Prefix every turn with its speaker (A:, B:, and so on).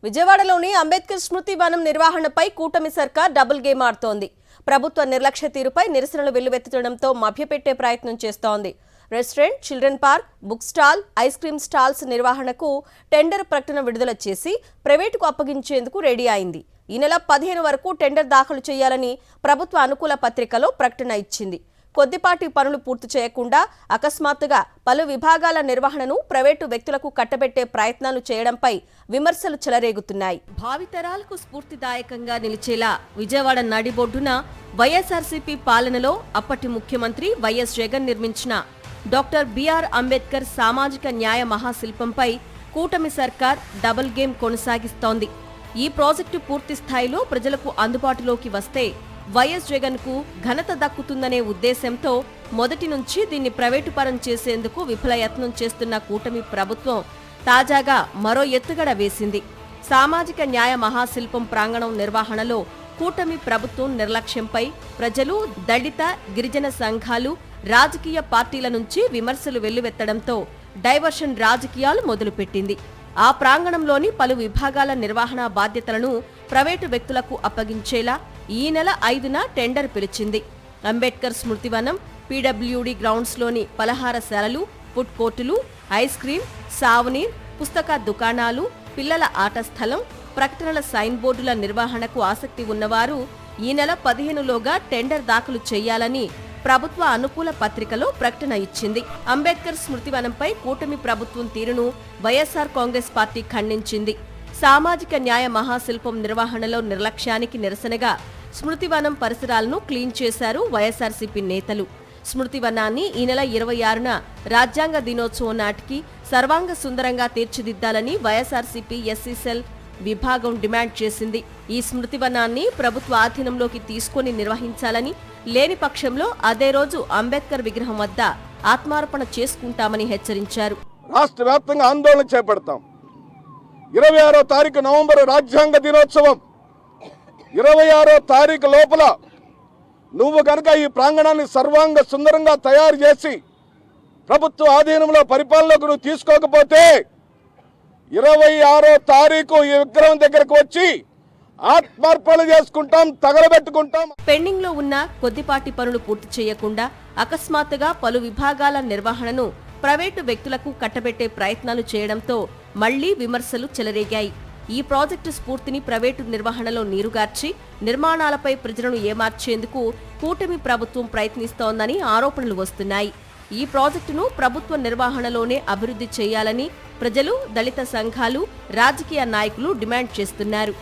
A: విజయవాడలోని అంబేద్కర్ స్మృతి వనం నిర్వహణపై కూటమి సర్కార్ డబుల్ గేమ్ ఆడుతోంది. ప్రభుత్వ నిర్లక్ష్య తీరుపై నిరసనలు వెల్లువెత్తడంతో మభ్యపెట్టే ప్రయత్నం చేస్తోంది. Restaurant, children park, book stall, ice cream stalls నిర్వహణకు టెండర్ ప్రకటన విడుదల చేసి ప్రైవేటుకు అప్పగించేందుకు రెడీ అయింది. ఈ నెల 15 వరకు టెండర్ దాఖలు చేయాలని ప్రభుత్వ అనుకూల పత్రికలో ప్రకటన ఇచ్చింది. కొద్దిపాటి పనులు పూర్తి చేయకుండా అకస్మాత్తుగా పలు విభాగాల నిర్వహణను ప్రైవేటు వ్యక్తులకు కట్టబెట్టే ప్రయత్నాలు చేయడంపై విమర్శలు చెలరేగుతున్నాయి. భావితరాలకు స్ఫూర్తిదాయకంగా నిలిచేలా విజయవాడ నడిబొడ్డున వైఎస్ఆర్సీపీ పాలనలో అప్పటి ముఖ్యమంత్రి వైఎస్ జగన్ నిర్మించిన డాక్టర్ బిఆర్ అంబేద్కర్ సామాజిక న్యాయ మహాశిల్పంపై కూటమి సర్కార్ డబుల్ గేమ్ కొనసాగిస్తోంది. ఈ ప్రాజెక్టు పూర్తి స్థాయిలో ప్రజలకు అందుబాటులోకి వస్తే వైఎస్ జగన్ కు ఘనత దక్కుతుందనే ఉద్దేశంతో మొదటి నుంచి దీన్ని ప్రైవేటు పరం చేసేందుకు విఫలయత్నం చేస్తున్న కూటమి ప్రభుత్వం తాజాగా మరో ఎత్తుగడ వేసింది. సామాజిక న్యాయ మహాశిల్పం ప్రాంగణం నిర్వహణలో కూటమి ప్రభుత్వం నిర్లక్ష్యంపై ప్రజలు, దళిత, గిరిజన సంఘాలు, రాజకీయ పార్టీల నుంచి విమర్శలు వెల్లువెత్తడంతో డైవర్షన్ రాజకీయాలు మొదలుపెట్టింది. ఆ ప్రాంగణంలోని పలు విభాగాల నిర్వహణ బాధ్యతలను ప్రైవేటు వ్యక్తులకు అప్పగించేలా ఈ నెల 5న టెండర్ పిలిచింది. అంబేద్కర్ స్మృతివనం, పీడబ్ల్యూడీ గ్రౌండ్స్లోని పలహారశాలలు, ఫుడ్ కోర్టులు, ఐస్ క్రీం, సావనీర్, పుస్తక దుకాణాలు, పిల్లల ఆట స్థలం, ప్రకటనల సైన్ బోర్డుల నిర్వహణకు ఆసక్తి ఉన్నవారు ఈ నెల 15లోగా టెండర్ దాఖలు చేయాలని ప్రభుత్వ అనుకూల పత్రికలో ప్రకటన ఇచ్చింది. అంబేద్కర్ స్మృతివనంపై కూటమి ప్రభుత్వం తీరును వైఎస్ఆర్ కాంగ్రెస్ పార్టీ ఖండించింది. సామాజిక న్యాయ మహాశిల్పం నిర్వహణలో నిర్లక్ష్యానికి నిరసనగా స్మృతివనం పరిసరాలను క్లీన్ చేశారు వైఎస్ఆర్సీపీ నేతలు. స్మృతివనాన్ని ఈ నెల 26న రాజ్యాంగ దినోత్సవం నాటికి సర్వాంగ సుందరంగా తీర్చిదిద్దాలని వైఎస్ఆర్సీపీ ఎస్సీ సెల్ విభాగం డిమాండ్ చేసింది. ఈ స్మృతివనాన్ని ప్రభుత్వ ఆధీనంలోకి తీసుకుని నిర్వహించాలని, లేని పక్షంలో అదే రోజు అంబేద్కర్ విగ్రహం వద్ద ఆత్మార్పణ చేసుకుంటామని హెచ్చరించారు.
B: రాష్ట్ర వ్యాప్తంగా ఆందోళన చేపడతాం. 26వ తారీఖు నవంబర్ రాజ్యాంగ దినోత్సవం. 26వ తారీఖు లోపల నువ్వు కనుక ఈ ప్రాంగణాన్ని సర్వాంగ సుందరంగా తయారు చేసి ప్రభుత్వ ఆధీనంలో పరిపాలనకు నువ్వు తీసుకోకపోతే 26వ తారీఖు ఈ విగ్రహం దగ్గరకు వచ్చి ఆత్మార్పణ చేసుకుంటాం, తగలబెట్టుకుంటాం.
A: పెండింగ్ లో ఉన్న కొద్దిపాటి పనులు పూర్తి చేయకుండా అకస్మాత్తుగా పలు విభాగాల నిర్వహణను ప్రైవేటు వ్యక్తులకు కట్టబెట్టే ప్రయత్నాలు చేయడంతో మళ్లీ విమర్శలు చెలరేగాయి. ఈ ప్రాజెక్టు స్ఫూర్తిని ప్రైవేటు నిర్వహణలో నీరుగార్చి నిర్మాణాలపై ప్రజలను ఏమార్చేందుకు కూటమి ప్రభుత్వం ప్రయత్నిస్తోందని ఆరోపణలు వస్తున్నాయి. ఈ ప్రాజెక్టును ప్రభుత్వ నిర్వహణలోనే అభివృద్ధి చేయాలని ప్రజలు, దళిత సంఘాలు, రాజకీయ నాయకులు డిమాండ్ చేస్తున్నారు.